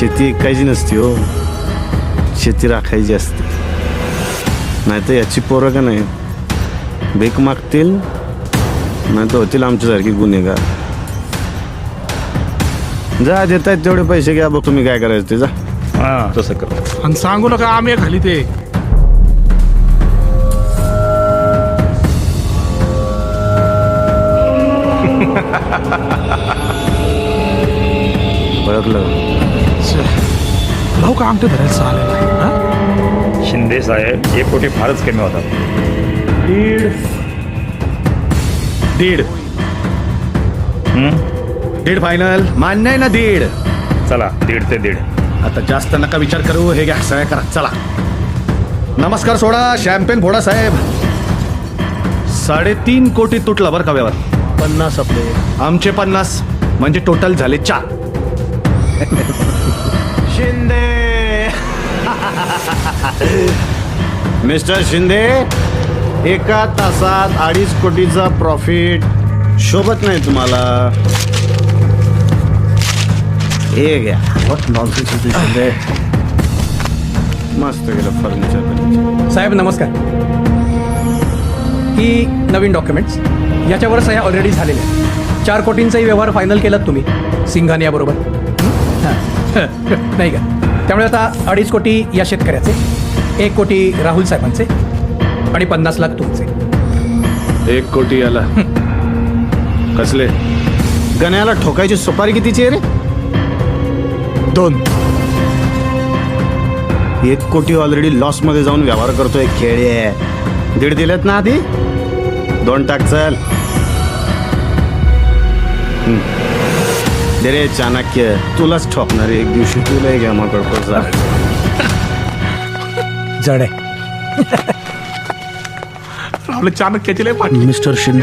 शेती ऐकायची नसती हो, शेती राखायची असते. नाही तर याची पोरं का नाही भीक मागतील, नाही तर होतील आमच्यासारखी गुन्हेगार. जा, देत आहेत तेवढे पैसे घ्या, बघ तुम्ही काय करायचं ते. जा. हां तसं कर. आणि सांगू नका आम्ही खाली ते. ओळखलं? भाऊ का आमटे धरायला चालेल हा? शिंदे साहेब 1 कोटी फारच कमी होतात. दीड दीड फायनल मान्य आहे ना? दीड. चला 1.5 ते 1.5. आता जास्त नका विचार करू, हे घ्या सगळ्या करा. चला, नमस्कार सोडा, शॅम्पेन फोडा साहेब. 3.5 कोटी तुटला बरं का व्यवहार. 50 आपले. आमचे 50 म्हणजे टोटल झाले 4. शिंदे. मिस्टर शिंदे, एका तासात 2.5 कोटीचा प्रॉफिट शोभत नाही तुम्हाला? हे घ्या. What nonsense Shinde. मस्त गेलं फर्निचर. साहेब नमस्कार. ही नवीन डॉक्युमेंट्स, याच्यावर सह्या ऑलरेडी झालेल्या आहेत. 4 कोटींचाही व्यवहार फायनल केलात तुम्ही सिंघानियाबरोबर. नाही का? त्यामुळे आता 2.5 कोटी या शेतकऱ्याचे, 1 कोटी राहुल साहेबांचे आणि 50 लाख तुमचे. 1 कोटी याला कसले? गण्याला ठोकायची सुपारी कितीची आहे रे? 2. 1 कोटी ऑलरेडी लॉस मध्ये जाऊन व्यवहार करतोय. खेळी आहे. 1.5 दिलेत ना आधी? 2 टाक. चल दे रे चाणक्य, तुलाच ठोकणार आहे एक दिवशी. तुला घ्या मग जा. जड आहे. आपले चाणक्याची लय पाठी. मिस्टर शिंदे